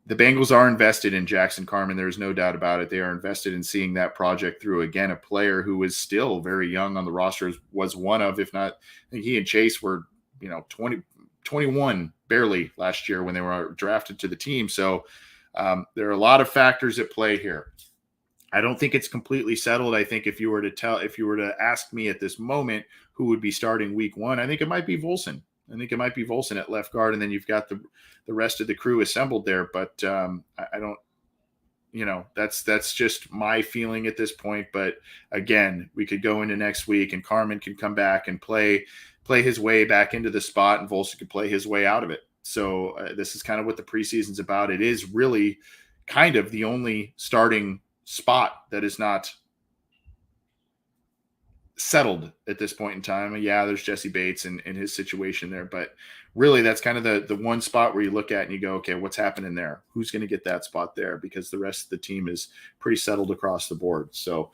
the Bengals are invested in Jackson Carman. There's no doubt about it. They are invested in seeing that project through. Again, a player who is still very young on the roster, was one of, if not, I think he and Chase were, 21 barely last year when they were drafted to the team. So there are a lot of factors at play here. I don't think it's completely settled. I think if you were to ask me at this moment who would be starting week 1, I think it might be Volson. I think it might be Volson at left guard, and then you've got the rest of the crew assembled there. But I don't, that's just my feeling at this point. But again, we could go into next week and Carman can come back and play his way back into the spot, and Volson could play his way out of it. So this is kind of what the preseason's about. It is really kind of the only starting spot that is not settled at this point in time. Yeah, there's Jesse Bates and his situation there, but really that's kind of the one spot where you look at and you go, okay, what's happening there? Who's going to get that spot there? Because the rest of the team is pretty settled across the board. So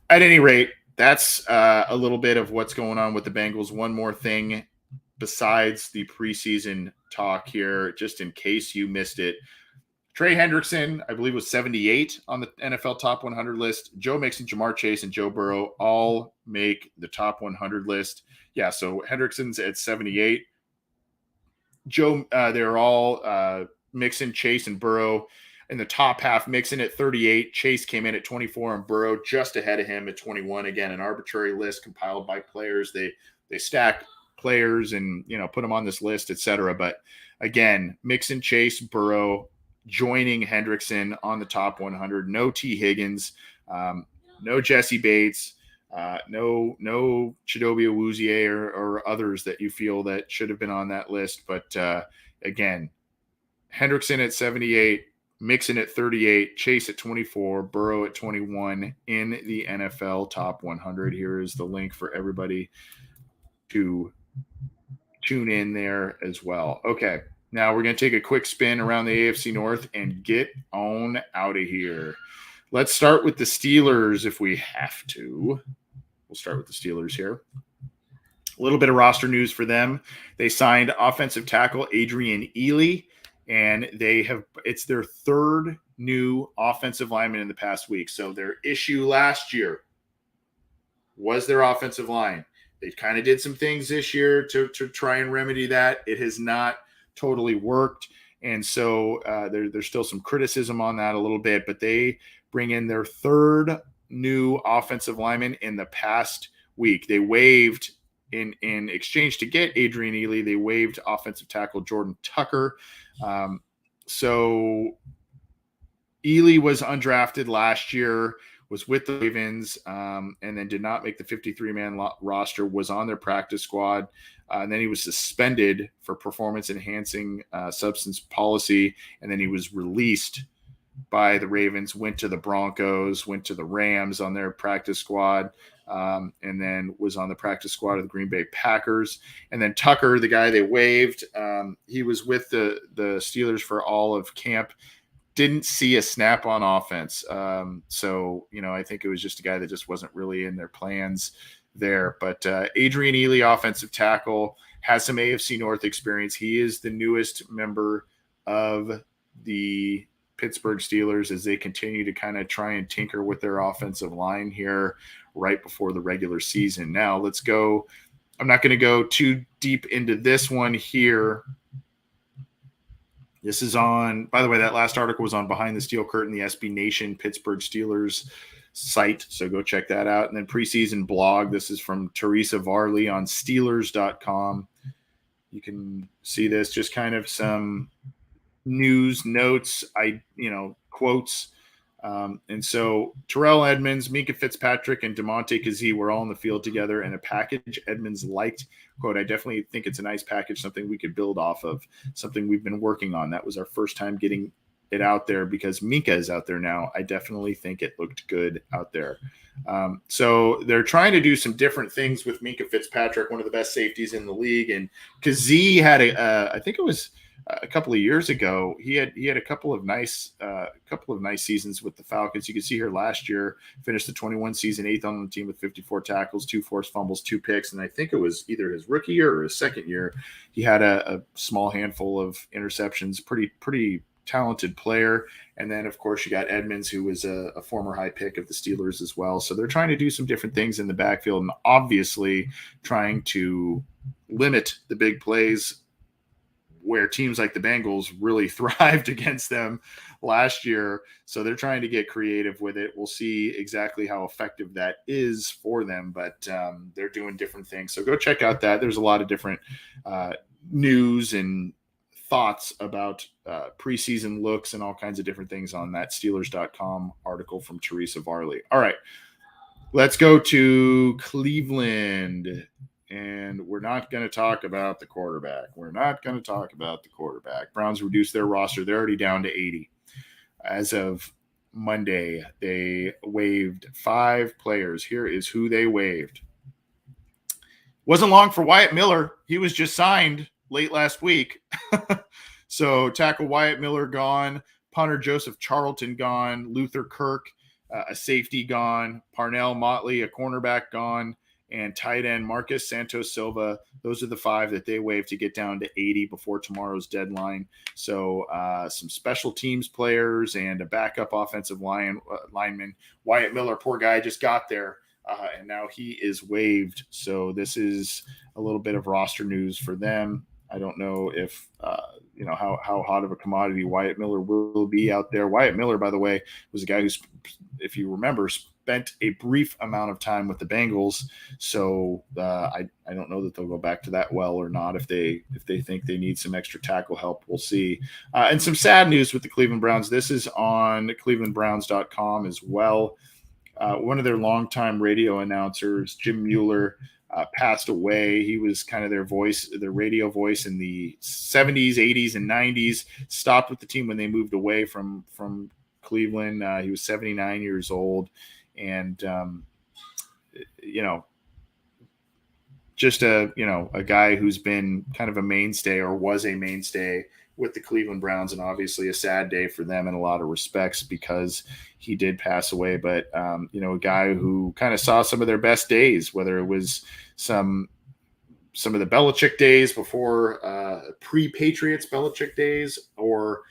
at any rate, that's a little bit of what's going on with the Bengals. One more thing besides the preseason talk here, just in case you missed it. Trey Hendrickson, I believe, was 78 on the NFL top 100 list. Joe Mixon, Jamar Chase, and Joe Burrow all make the top 100 list. Yeah, so Hendrickson's at 78. Joe, they're all Mixon, Chase, and Burrow in the top half. Mixon at 38. Chase came in at 24, and Burrow just ahead of him at 21. Again, an arbitrary list compiled by players. They stack players and put them on this list, etc. But again, Mixon, Chase, Burrow joining Hendrickson on the top 100. No T. Higgins, no Jesse Bates. No Chidobe Awuzie or others that you feel that should have been on that list. But again, Hendrickson at 78, Mixon at 38, Chase at 24, Burrow at 21 in the NFL top 100. Here is the link for everybody to tune in there as well. Okay, now we're going to take a quick spin around the AFC North and get on out of here. Let's start with the Steelers if we have to. We'll start with the Steelers here. A little bit of roster news for them. They signed offensive tackle Adrian Ely, and it's their third new offensive lineman in the past week. So their issue last year was their offensive line. They kind of did some things this year to try and remedy that. It has not totally worked. And so there's still some criticism on that a little bit, but they bring in their third new offensive lineman in the past week. They waived in exchange to get Adrian Ely. They waived offensive tackle Jordan Tucker. So Ely was undrafted last year, was with the Ravens, and then did not make the 53-man roster, was on their practice squad. And then he was suspended for performance-enhancing substance policy, and then he was released by the Ravens, went to the Broncos, went to the Rams on their practice squad, and then was on the practice squad of the Green Bay Packers. And then Tucker, the guy they waived, he was with the Steelers for all of camp, didn't see a snap on offense. So, I think it was just a guy that just wasn't really in their plans there. But Adrian Ely, offensive tackle, has some AFC North experience. He is the newest member of the Pittsburgh Steelers as they continue to kind of try and tinker with their offensive line here right before the regular season. Now let's go. I'm not going to go too deep into this one here. This is on, by the way, that last article was on Behind the Steel Curtain, the SB Nation Pittsburgh Steelers site. So go check that out. And then preseason blog. This is from Teresa Varley on Steelers.com. You can see this, just kind of some news notes, quotes. And so Terrell Edmonds, Mika Fitzpatrick, and DeMonte Kazee were all in the field together in a package Edmonds liked. Quote, I definitely think it's a nice package, something we could build off of, something we've been working on. That was our first time getting it out there because Mika is out there now. I definitely think it looked good out there. So they're trying to do some different things with Mika Fitzpatrick, one of the best safeties in the league. And Kazee had I think it was a couple of years ago, he had a couple of nice seasons with the Falcons. You can see here last year, finished the 21 season, 8th on the team with 54 tackles, 2 forced fumbles, 2 picks. And I think it was either his rookie year or his second year. He had a small handful of interceptions, pretty talented player. And then, of course, you got Edmonds, who was a former high pick of the Steelers as well. So they're trying to do some different things in the backfield and obviously trying to limit the big plays where teams like the Bengals really thrived against them last year. So they're trying to get creative with it. We'll see exactly how effective that is for them, but they're doing different things. So go check out that. There's a lot of different news and thoughts about preseason looks and all kinds of different things on that Steelers.com article from Teresa Varley. All right, let's go to Cleveland. And we're not going to talk about the quarterback. Browns reduced their roster. They're already down to 80. As of Monday, they waived 5 players. Here is who they waived. Wasn't long for Wyatt Miller. He was just signed late last week. So tackle Wyatt Miller gone. Punter Joseph Charlton gone. Luther Kirk, a safety gone. Parnell Motley, a cornerback gone. and tight end Marcus Santos Silva. Those are the 5 that they waived to get down to 80 before tomorrow's deadline. So some special teams players and a backup offensive lineman. Wyatt Miller, poor guy, just got there. And now he is waived. So this is a little bit of roster news for them. I don't know if, how hot of a commodity Wyatt Miller will be out there. Wyatt Miller, by the way, was a guy who, if you remember, spent a brief amount of time with the Bengals. So I don't know that they'll go back to that well or not. If they think they need some extra tackle help, we'll see. And some sad news with the Cleveland Browns. This is on clevelandbrowns.com as well. One of their longtime radio announcers, Jim Mueller, passed away. He was kind of their voice, their radio voice in the 70s, 80s, and 90s. Stopped with the team when they moved away from Cleveland. He was 79 years old, and just a guy who's been kind of a mainstay, or was a mainstay, with the Cleveland Browns, and obviously a sad day for them in a lot of respects because he did pass away. But, a guy who kind of saw some of their best days, whether it was some of the Belichick days before pre-Patriots Belichick days, or,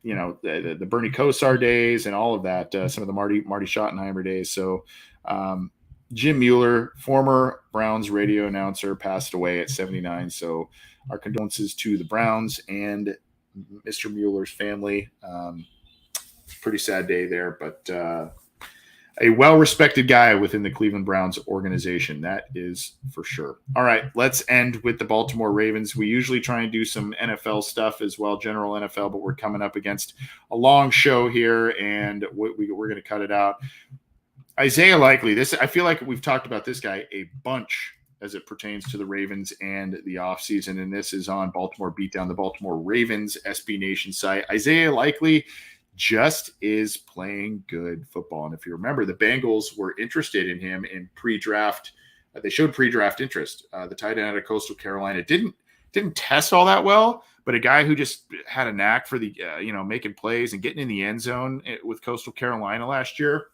the Bernie Kosar days and all of that, some of the Marty Schottenheimer days. So Jim Mueller, former Browns radio announcer, passed away at 79. So our condolences to the Browns and Mr. Mueller's family. Pretty sad day there, but a well-respected guy within the Cleveland Browns organization. That is for sure. All right, let's end with the Baltimore Ravens. We usually try and do some NFL stuff as well, general NFL, but we're coming up against a long show here, and we're going to cut it out. Isaiah Likely, I feel like we've talked about this guy a bunch as it pertains to the Ravens and the offseason, and this is on Baltimore Beatdown, the Baltimore Ravens SB Nation site. Isaiah Likely just is playing good football. And if you remember, the Bengals were interested in him in pre-draft. They showed pre-draft interest. The tight end out of Coastal Carolina didn't test all that well, but a guy who just had a knack for the making plays and getting in the end zone with Coastal Carolina last year.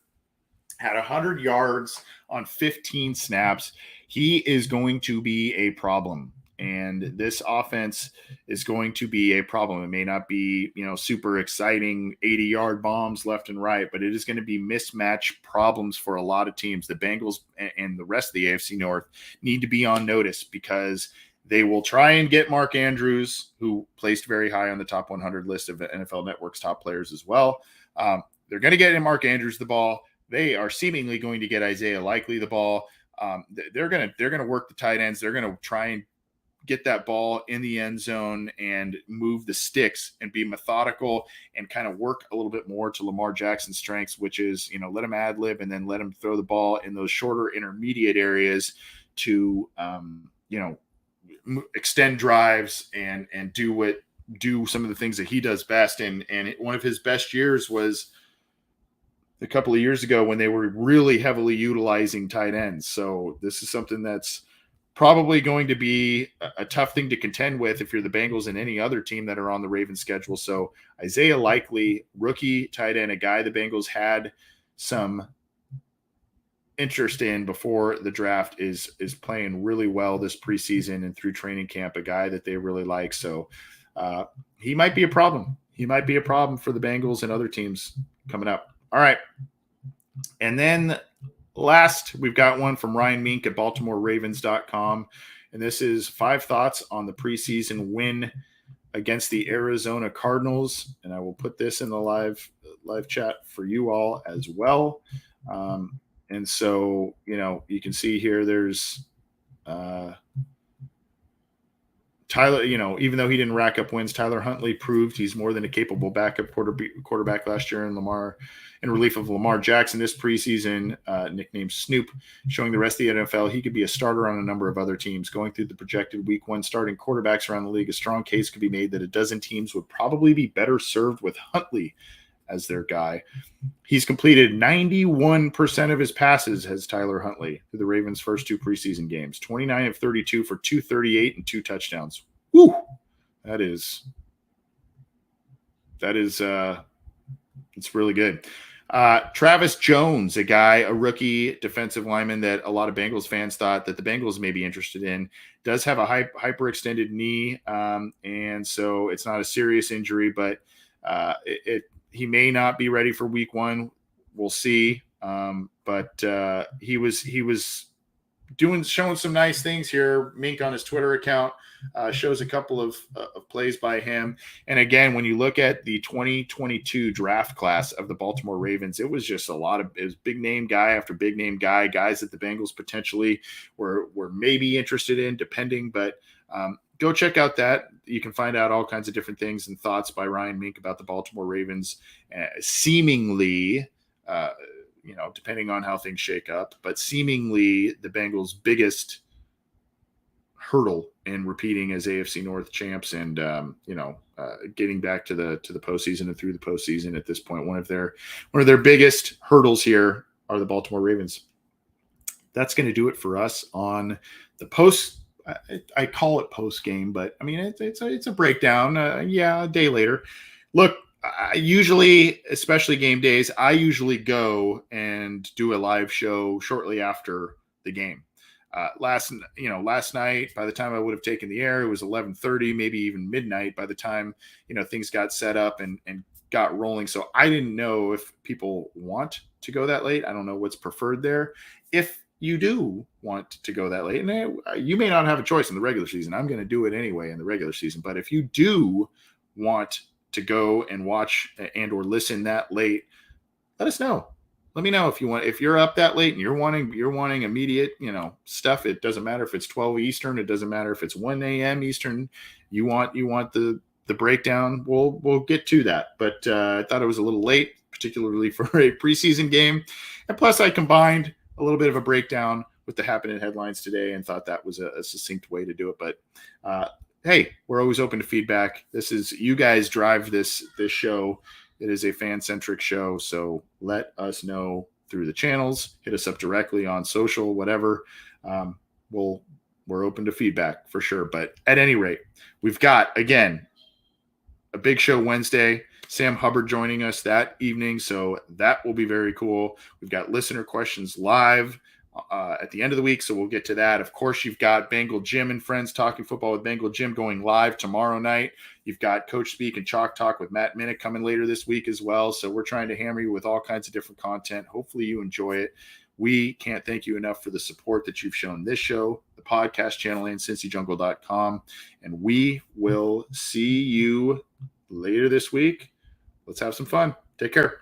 Had 100 yards on 15 snaps. He is going to be a problem. And this offense is going to be a problem. It may not be, super exciting 80-yard bombs left and right, but it is going to be mismatch problems for a lot of teams. The Bengals and the rest of the AFC North need to be on notice because they will try and get Mark Andrews, who placed very high on the top 100 list of NFL Network's top players as well. They're going to get Mark Andrews the ball. They are seemingly going to get Isaiah Likely the ball. They're going to work the tight ends. They're going to try and get that ball in the end zone and move the sticks and be methodical and kind of work a little bit more to Lamar Jackson's strengths, which is, let him ad lib and then let him throw the ball in those shorter intermediate areas to, extend drives and do some of the things that he does best. And one of his best years was a couple of years ago when they were really heavily utilizing tight ends. So this is something that's probably going to be a tough thing to contend with if you're the Bengals and any other team that are on the Ravens schedule. So Isaiah Likely, rookie tight end, a guy the Bengals had some interest in before the draft, is playing really well this preseason and through training camp, a guy that they really like. So he might be a problem. He might be a problem for the Bengals and other teams coming up. All right. And then last, we've got one from Ryan Mink at BaltimoreRavens.com. And this is 5 thoughts on the preseason win against the Arizona Cardinals. And I will put this in the live chat for you all as well. And so, you can see here there's Tyler, even though he didn't rack up wins, Tyler Huntley proved he's more than a capable backup quarterback last year in relief of Lamar Jackson this preseason, nicknamed Snoop, showing the rest of the NFL he could be a starter on a number of other teams. Going through the projected week 1 starting quarterbacks around the league, a strong case could be made that a dozen teams would probably be better served with Huntley as their guy. He's completed 91% of his passes, has Tyler Huntley, through the Ravens' first 2 preseason games. 29 of 32 for 238 and 2 touchdowns. Woo! That is it's really good. Travis Jones, a rookie defensive lineman that a lot of Bengals fans thought that the Bengals may be interested in, does have a hyperextended knee, and so it's not a serious injury, but he may not be ready for week 1. We'll see. But he was showing some nice things here. Mink on his Twitter account shows a couple of plays by him. And again, when you look at the 2022 draft class of the Baltimore Ravens, it was just it was big name guy after big name guy, guys that the Bengals potentially were maybe interested in, depending. But go check out that. You can find out all kinds of different things and thoughts by Ryan Mink about the Baltimore Ravens, seemingly, depending on how things shake up, but seemingly the Bengals' biggest hurdle in repeating as AFC North champs and, getting back to the postseason and through the postseason at this point. One of their biggest hurdles here are the Baltimore Ravens. That's going to do it for us on the post. I call it post game, but I mean, it's a breakdown. A day later. Look, I usually, especially game days, I usually go and do a live show shortly after the game. Last night, by the time I would have taken the air, it was 11:30, maybe even midnight by the time, things got set up and got rolling. So I didn't know if people want to go that late. I don't know what's preferred there. If you do want to go that late, and you may not have a choice in the regular season. I'm going to do it anyway in the regular season. But if you do want to go and watch and or listen that late, let us know. Let me know if you're up that late and you're wanting immediate, stuff. It doesn't matter if it's 12 Eastern. It doesn't matter if it's 1 a.m. Eastern. You want the breakdown. We'll get to that. But I thought it was a little late, particularly for a preseason game. And plus I combined a little bit of a breakdown with the Happenin headlines today and thought that was a succinct way to do it. But hey, we're always open to feedback. You guys drive this show. It is a fan-centric show, so let us know through the channels. Hit us up directly on social, whatever. We're open to feedback for sure. But at any rate, we've got, again, a big show Wednesday. Sam Hubbard joining us that evening, so that will be very cool. We've got listener questions live at the end of the week, so we'll get to that. Of course, you've got Bengal Jim and Friends Talking Football with Bengal Jim going live tomorrow night. You've got Coach Speak and Chalk Talk with Matt Minnick coming later this week as well. So we're trying to hammer you with all kinds of different content. Hopefully you enjoy it. We can't thank you enough for the support that you've shown this show, the podcast channel, and cincyjungle.com. And we will see you later this week. Let's have some fun. Take care.